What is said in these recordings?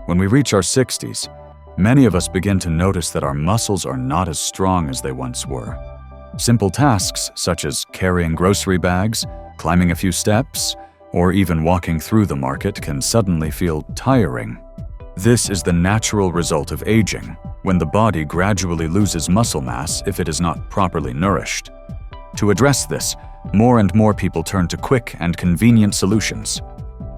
When we reach our 60s, many of us begin to notice that our muscles are not as strong as they once were. Simple tasks such as carrying grocery bags, climbing a few steps, or even walking through the market can suddenly feel tiring. This is the natural result of aging, when the body gradually loses muscle mass if it is not properly nourished. To address this, more and more people turn to quick and convenient solutions.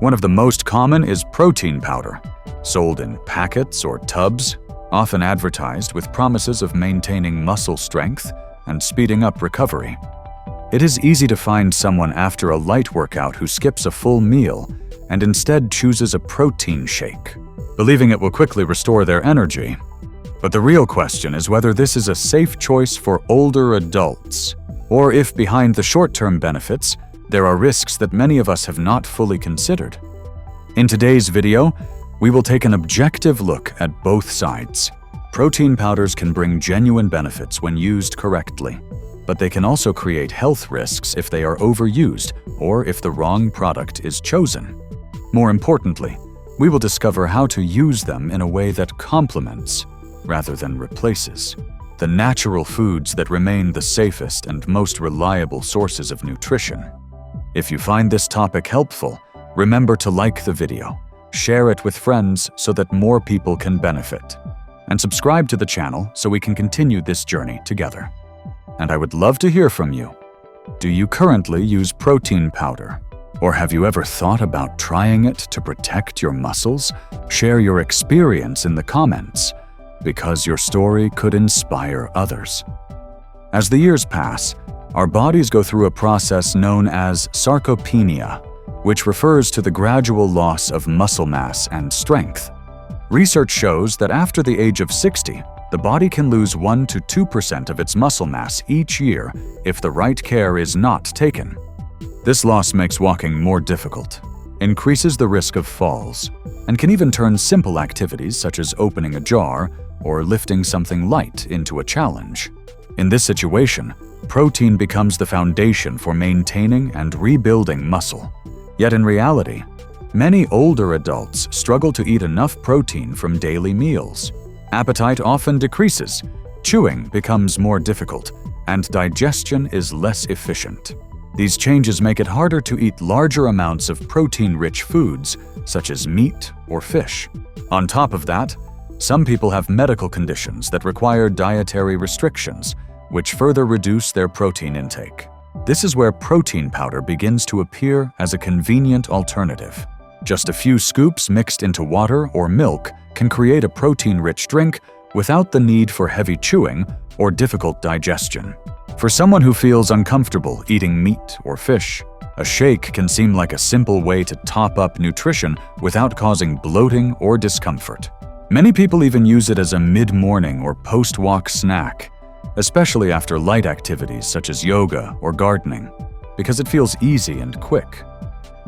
One of the most common is protein powder, sold in packets or tubs, often advertised with promises of maintaining muscle strength and speeding up recovery. It is easy to find someone after a light workout who skips a full meal and instead chooses a protein shake, believing it will quickly restore their energy. But the real question is whether this is a safe choice for older adults, or if behind the short-term benefits, there are risks that many of us have not fully considered. In today's video, we will take an objective look at both sides. Protein powders can bring genuine benefits when used correctly, but they can also create health risks if they are overused or if the wrong product is chosen. More importantly, we will discover how to use them in a way that complements, rather than replaces, the natural foods that remain the safest and most reliable sources of nutrition. If you find this topic helpful, remember to like the video, share it with friends so that more people can benefit, and subscribe to the channel so we can continue this journey together. And I would love to hear from you. Do you currently use protein powder? Or have you ever thought about trying it to protect your muscles? Share your experience in the comments, because your story could inspire others. As the years pass, our bodies go through a process known as sarcopenia, which refers to the gradual loss of muscle mass and strength. Research shows that after the age of 60, the body can lose 1 to 2% of its muscle mass each year if the right care is not taken. This loss makes walking more difficult, increases the risk of falls, and can even turn simple activities such as opening a jar or lifting something light into a challenge. In this situation, protein becomes the foundation for maintaining and rebuilding muscle. Yet in reality, many older adults struggle to eat enough protein from daily meals. Appetite often decreases, chewing becomes more difficult, and digestion is less efficient. These changes make it harder to eat larger amounts of protein-rich foods, such as meat or fish. On top of that, some people have medical conditions that require dietary restrictions, which further reduce their protein intake. This is where protein powder begins to appear as a convenient alternative. Just a few scoops mixed into water or milk can create a protein-rich drink without the need for heavy chewing or difficult digestion. For someone who feels uncomfortable eating meat or fish, a shake can seem like a simple way to top up nutrition without causing bloating or discomfort. Many people even use it as a mid-morning or post-walk snack, especially after light activities such as yoga or gardening, because it feels easy and quick.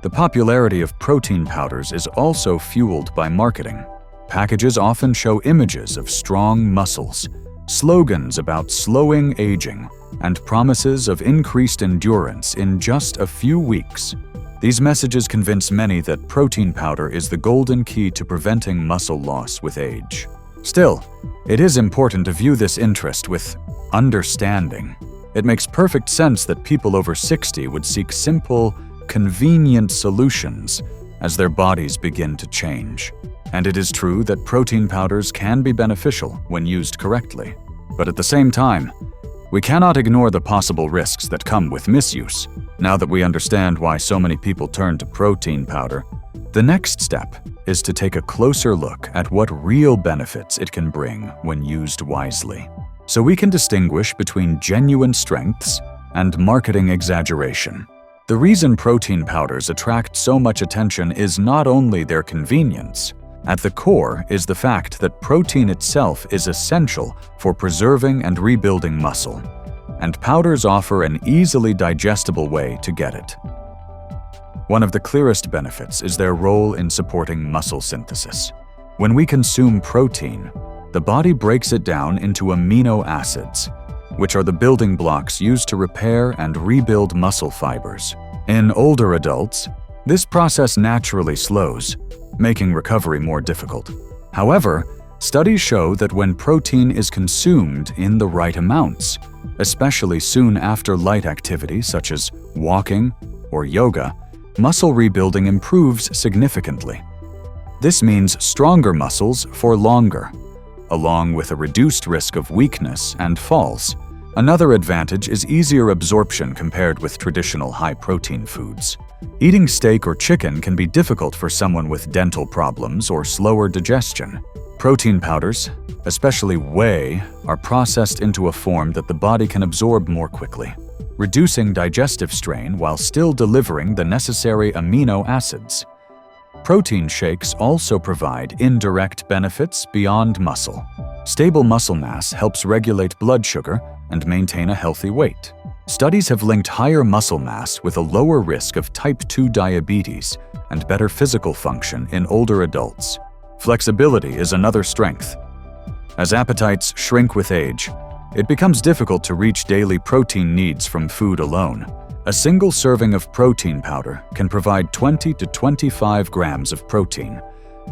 The popularity of protein powders is also fueled by marketing. Packages often show images of strong muscles, slogans about slowing aging, and promises of increased endurance in just a few weeks. These messages convince many that protein powder is the golden key to preventing muscle loss with age. Still, it is important to view this interest with understanding. It makes perfect sense that people over 60 would seek simple, convenient solutions as their bodies begin to change. And it is true that protein powders can be beneficial when used correctly. But at the same time, we cannot ignore the possible risks that come with misuse. Now that we understand why so many people turn to protein powder, the next step is to take a closer look at what real benefits it can bring when used wisely, so we can distinguish between genuine strengths and marketing exaggeration. The reason protein powders attract so much attention is not only their convenience. At the core is the fact that protein itself is essential for preserving and rebuilding muscle, and powders offer an easily digestible way to get it. One of the clearest benefits is their role in supporting muscle synthesis. When we consume protein, the body breaks it down into amino acids, which are the building blocks used to repair and rebuild muscle fibers. In older adults, this process naturally slows, making recovery more difficult. However, studies show that when protein is consumed in the right amounts, especially soon after light activity such as walking or yoga, muscle rebuilding improves significantly. This means stronger muscles for longer, along with a reduced risk of weakness and falls. Another advantage is easier absorption compared with traditional high-protein foods. Eating steak or chicken can be difficult for someone with dental problems or slower digestion. Protein powders, especially whey, are processed into a form that the body can absorb more quickly, reducing digestive strain while still delivering the necessary amino acids. Protein shakes also provide indirect benefits beyond muscle. Stable muscle mass helps regulate blood sugar and maintain a healthy weight. Studies have linked higher muscle mass with a lower risk of type 2 diabetes and better physical function in older adults. Flexibility is another strength. As appetites shrink with age, it becomes difficult to reach daily protein needs from food alone. A single serving of protein powder can provide 20 to 25 grams of protein,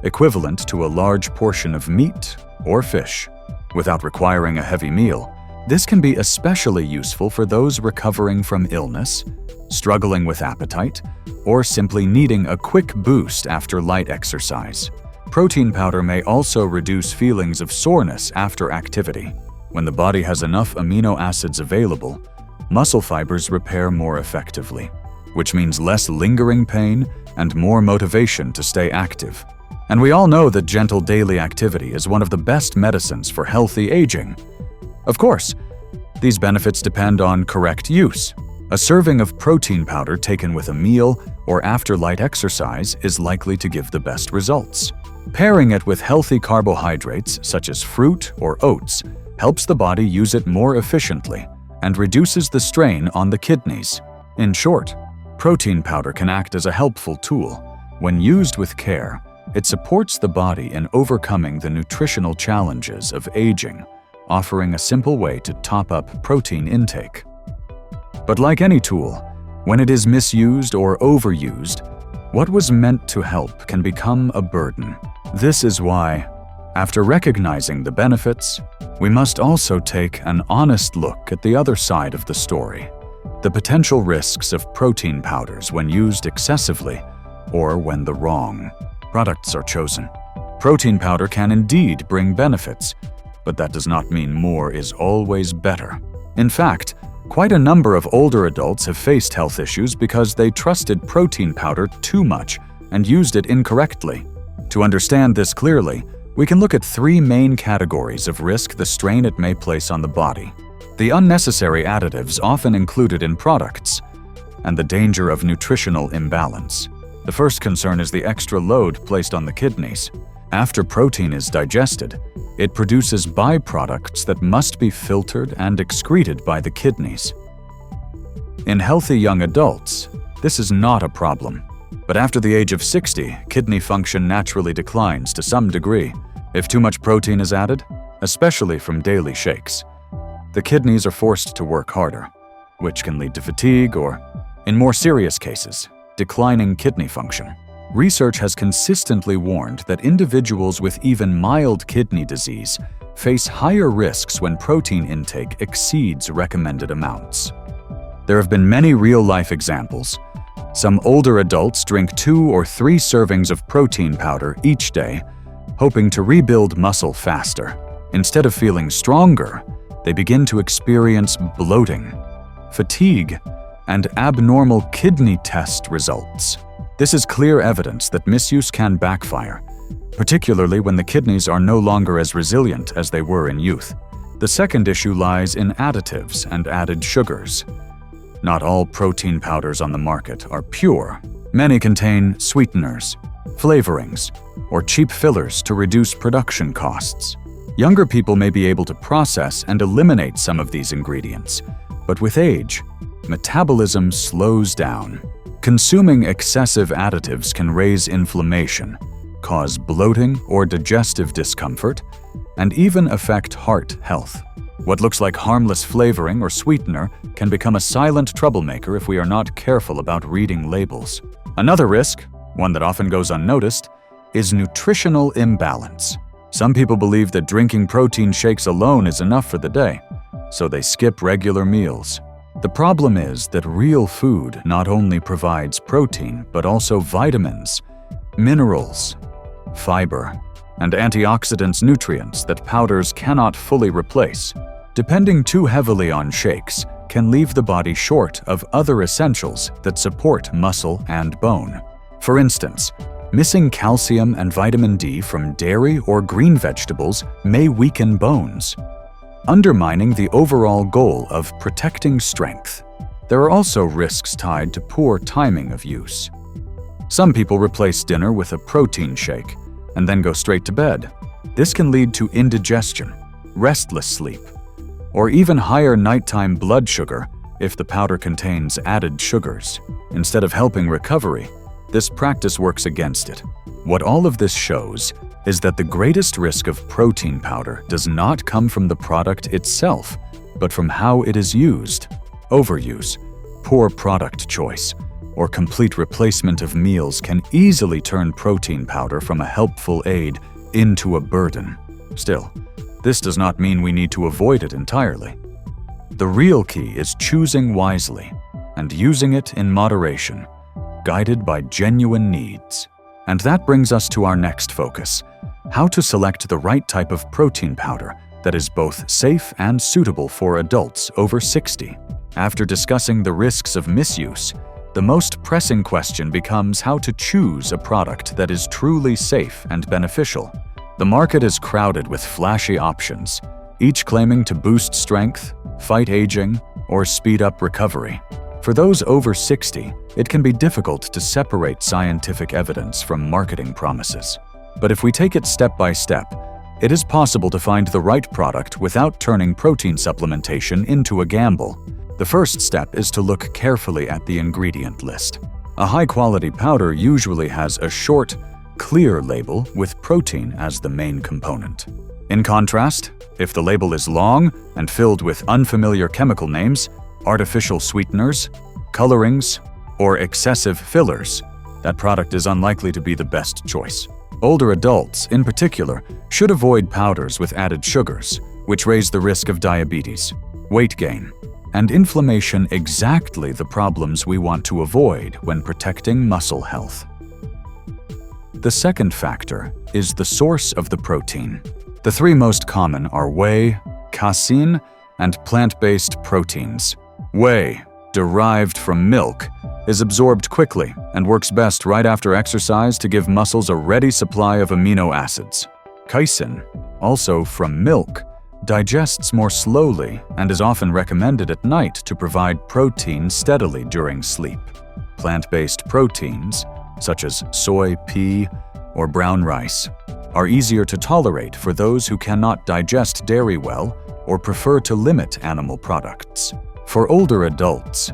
equivalent to a large portion of meat or fish, without requiring a heavy meal. This can be especially useful for those recovering from illness, struggling with appetite, or simply needing a quick boost after light exercise. Protein powder may also reduce feelings of soreness after activity. When the body has enough amino acids available, muscle fibers repair more effectively, which means less lingering pain and more motivation to stay active. And we all know that gentle daily activity is one of the best medicines for healthy aging. Of course, these benefits depend on correct use. A serving of protein powder taken with a meal or after light exercise is likely to give the best results. Pairing it with healthy carbohydrates such as fruit or oats helps the body use it more efficiently and reduces the strain on the kidneys. In short, protein powder can act as a helpful tool. When used with care, it supports the body in overcoming the nutritional challenges of aging, offering a simple way to top up protein intake. But like any tool, when it is misused or overused, what was meant to help can become a burden. This is why, after recognizing the benefits, we must also take an honest look at the other side of the story, the potential risks of protein powders when used excessively or when the wrong products are chosen. Protein powder can indeed bring benefits, but that does not mean more is always better. In fact, quite a number of older adults have faced health issues because they trusted protein powder too much and used it incorrectly. To understand this clearly, we can look at three main categories of risk the strain it may place on the body: the unnecessary additives often included in products, and the danger of nutritional imbalance. The first concern is the extra load placed on the kidneys. After protein is digested, it produces byproducts that must be filtered and excreted by the kidneys. In healthy young adults, this is not a problem. But after the age of 60, kidney function naturally declines to some degree. If too much protein is added, especially from daily shakes, the kidneys are forced to work harder, which can lead to fatigue or, in more serious cases, declining kidney function. Research has consistently warned that individuals with even mild kidney disease face higher risks when protein intake exceeds recommended amounts. There have been many real-life examples. Some older adults drink 2 or 3 servings of protein powder each day, hoping to rebuild muscle faster. Instead of feeling stronger, they begin to experience bloating, fatigue, and abnormal kidney test results. This is clear evidence that misuse can backfire, particularly when the kidneys are no longer as resilient as they were in youth. The second issue lies in additives and added sugars. Not all protein powders on the market are pure. Many contain sweeteners, flavorings, or cheap fillers to reduce production costs. Younger people may be able to process and eliminate some of these ingredients, but with age, metabolism slows down. Consuming excessive additives can raise inflammation, cause bloating or digestive discomfort, and even affect heart health. What looks like harmless flavoring or sweetener can become a silent troublemaker if we are not careful about reading labels. Another risk, one that often goes unnoticed, is nutritional imbalance. Some people believe that drinking protein shakes alone is enough for the day, so they skip regular meals. The problem is that real food not only provides protein, but also vitamins, minerals, fiber, and antioxidants nutrients that powders cannot fully replace. Depending too heavily on shakes can leave the body short of other essentials that support muscle and bone. For instance, missing calcium and vitamin D from dairy or green vegetables may weaken bones, undermining the overall goal of protecting strength. There are also risks tied to poor timing of use. Some people replace dinner with a protein shake and then go straight to bed. This can lead to indigestion, restless sleep, or even higher nighttime blood sugar if the powder contains added sugars. Instead of helping recovery, this practice works against it. What all of this shows is that the greatest risk of protein powder does not come from the product itself, but from how it is used. Overuse, poor product choice, or complete replacement of meals can easily turn protein powder from a helpful aid into a burden. Still, this does not mean we need to avoid it entirely. The real key is choosing wisely and using it in moderation, guided by genuine needs. And that brings us to our next focus: how to select the right type of protein powder that is both safe and suitable for adults over 60. After discussing the risks of misuse, the most pressing question becomes how to choose a product that is truly safe and beneficial. The market is crowded with flashy options, each claiming to boost strength, fight aging, or speed up recovery. For those over 60, it can be difficult to separate scientific evidence from marketing promises. But if we take it step by step, it is possible to find the right product without turning protein supplementation into a gamble. The first step is to look carefully at the ingredient list. A high-quality powder usually has a short, clear label with protein as the main component. In contrast, if the label is long and filled with unfamiliar chemical names, artificial sweeteners, colorings, or excessive fillers, that product is unlikely to be the best choice. Older adults, in particular, should avoid powders with added sugars, which raise the risk of diabetes, weight gain, and inflammation, exactly the problems we want to avoid when protecting muscle health. The second factor is the source of the protein. The three most common are whey, casein, and plant-based proteins. Whey, derived from milk, is absorbed quickly and works best right after exercise to give muscles a ready supply of amino acids. Casein, also from milk, digests more slowly and is often recommended at night to provide protein steadily during sleep. Plant-based proteins, such as soy, pea, or brown rice, are easier to tolerate for those who cannot digest dairy well or prefer to limit animal products. For older adults,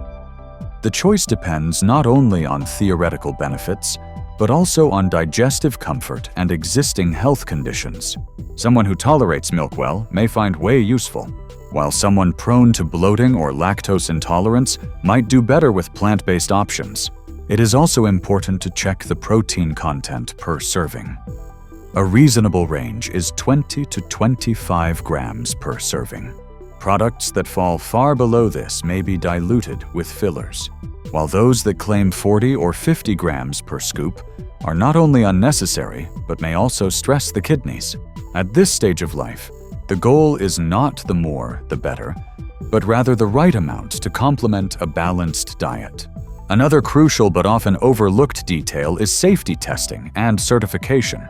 the choice depends not only on theoretical benefits, but also on digestive comfort and existing health conditions. Someone who tolerates milk well may find whey useful, while someone prone to bloating or lactose intolerance might do better with plant-based options. It is also important to check the protein content per serving. A reasonable range is 20 to 25 grams per serving. Products that fall far below this may be diluted with fillers, while those that claim 40 or 50 grams per scoop are not only unnecessary, but may also stress the kidneys. At this stage of life, the goal is not the more, the better, but rather the right amount to complement a balanced diet. Another crucial but often overlooked detail is safety testing and certification.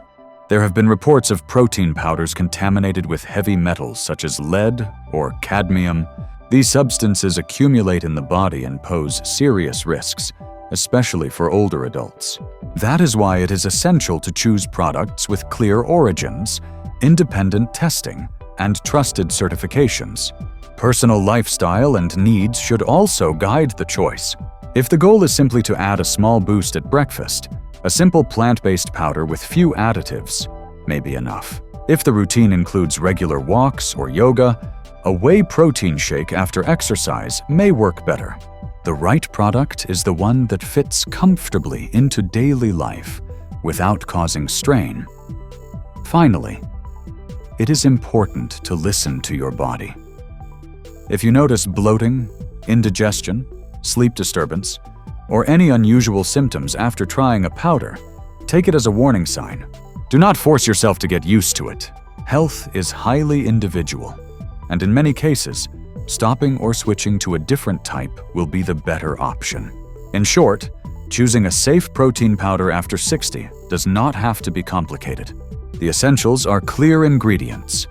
There have been reports of protein powders contaminated with heavy metals such as lead or cadmium. These substances accumulate in the body and pose serious risks, especially for older adults. That is why it is essential to choose products with clear origins, independent testing, and trusted certifications. Personal lifestyle and needs should also guide the choice. If the goal is simply to add a small boost at breakfast, a simple plant-based powder with few additives may be enough. If the routine includes regular walks or yoga, a whey protein shake after exercise may work better. The right product is the one that fits comfortably into daily life, without causing strain. Finally, it is important to listen to your body. If you notice bloating, indigestion, sleep disturbance, or any unusual symptoms after trying a powder, take it as a warning sign. Do not force yourself to get used to it. Health is highly individual, and in many cases, stopping or switching to a different type will be the better option. In short, choosing a safe protein powder after 60 does not have to be complicated. The essentials are clear ingredients,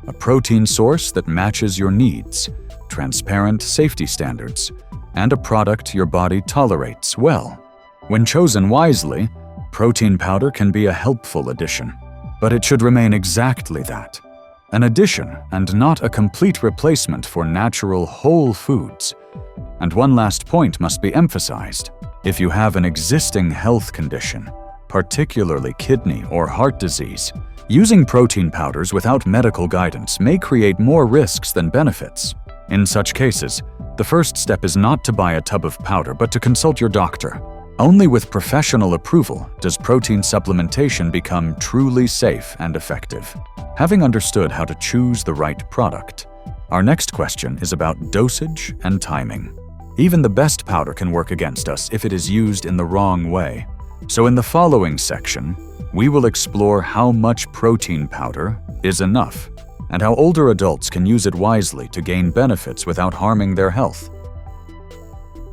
a protein source that matches your needs, transparent safety standards, and a product your body tolerates well. When chosen wisely, protein powder can be a helpful addition, but it should remain exactly that, an addition and not a complete replacement for natural whole foods. And one last point must be emphasized. If you have an existing health condition, particularly kidney or heart disease, using protein powders without medical guidance may create more risks than benefits. In such cases, the first step is not to buy a tub of powder, but to consult your doctor. Only with professional approval does protein supplementation become truly safe and effective. Having understood how to choose the right product, our next question is about dosage and timing. Even the best powder can work against us if it is used in the wrong way. So in the following section, we will explore how much protein powder is enough, and how older adults can use it wisely to gain benefits without harming their health.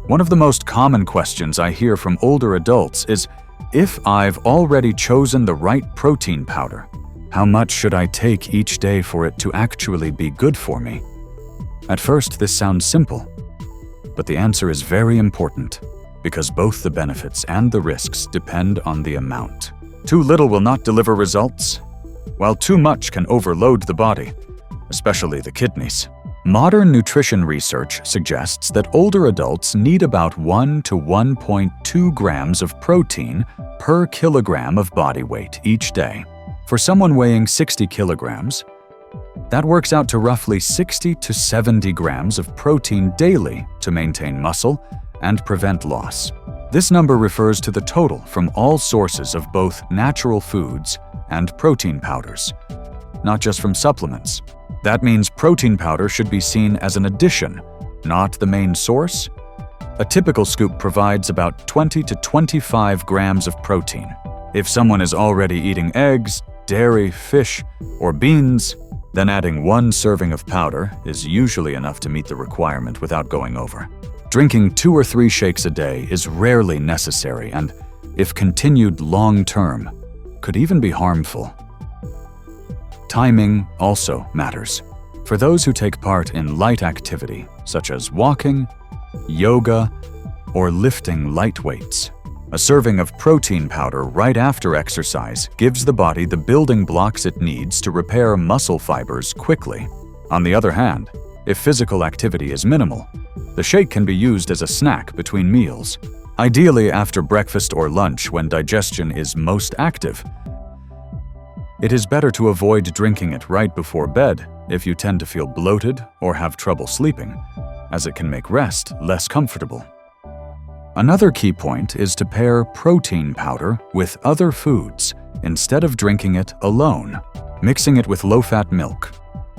One of the most common questions I hear from older adults is, if I've already chosen the right protein powder, how much should I take each day for it to actually be good for me? At first, this sounds simple, but the answer is very important, because both the benefits and the risks depend on the amount. Too little will not deliver results, while too much can overload the body, especially the kidneys. Modern nutrition research suggests that older adults need about 1 to 1.2 grams of protein per kilogram of body weight each day. For someone weighing 60 kilograms, that works out to roughly 60 to 70 grams of protein daily to maintain muscle and prevent loss. This number refers to the total from all sources of both natural foods and protein powders, not just from supplements. That means protein powder should be seen as an addition, not the main source. A typical scoop provides about 20 to 25 grams of protein. If someone is already eating eggs, dairy, fish, or beans, then adding 1 serving of powder is usually enough to meet the requirement without going over. Drinking 2 or 3 shakes a day is rarely necessary and, if continued long-term, could even be harmful. Timing also matters. For those who take part in light activity, such as walking, yoga, or lifting light weights, a serving of protein powder right after exercise gives the body the building blocks it needs to repair muscle fibers quickly. On the other hand, if physical activity is minimal, the shake can be used as a snack between meals, ideally after breakfast or lunch when digestion is most active. It is better to avoid drinking it right before bed if you tend to feel bloated or have trouble sleeping, as it can make rest less comfortable. Another key point is to pair protein powder with other foods instead of drinking it alone. Mixing it with low-fat milk,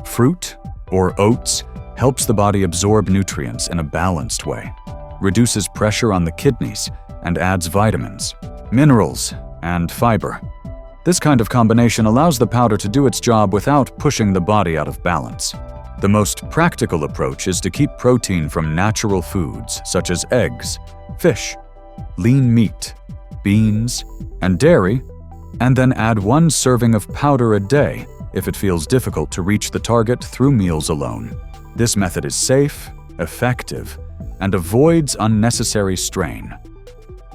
fruit, or oats helps the body absorb nutrients in a balanced way, reduces pressure on the kidneys, and adds vitamins, minerals, and fiber. This kind of combination allows the powder to do its job without pushing the body out of balance. The most practical approach is to keep protein from natural foods such as eggs, fish, lean meat, beans, and dairy, and then add 1 serving of powder a day if it feels difficult to reach the target through meals alone. This method is safe, effective, and avoids unnecessary strain.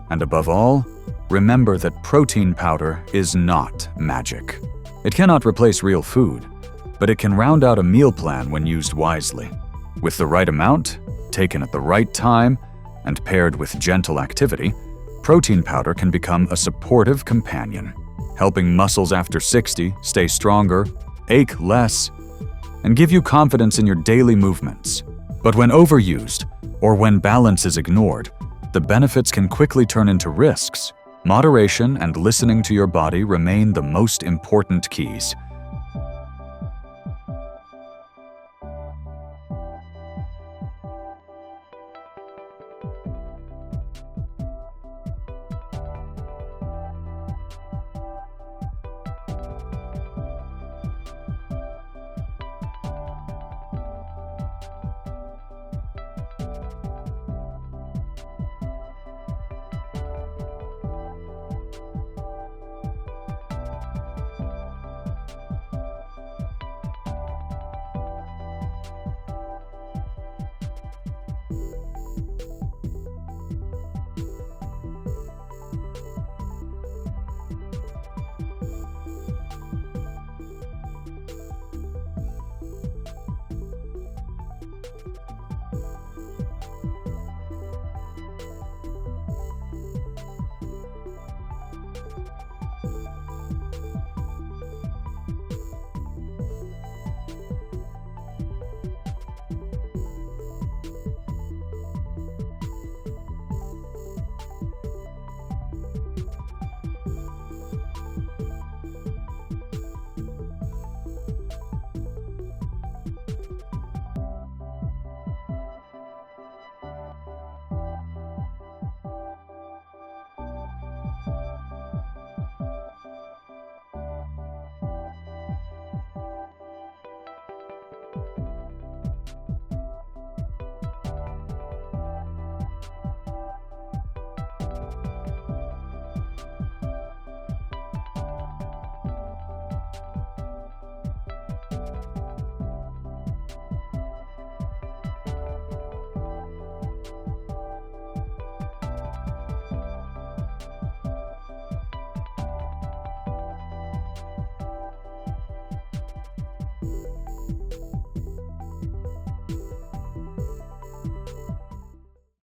And above all, remember that protein powder is not magic. It cannot replace real food, but it can round out a meal plan when used wisely. With the right amount, taken at the right time, and paired with gentle activity, protein powder can become a supportive companion, helping muscles after 60 stay stronger, ache less, and give you confidence in your daily movements. But when overused, or when balance is ignored, the benefits can quickly turn into risks. Moderation and listening to your body remain the most important keys.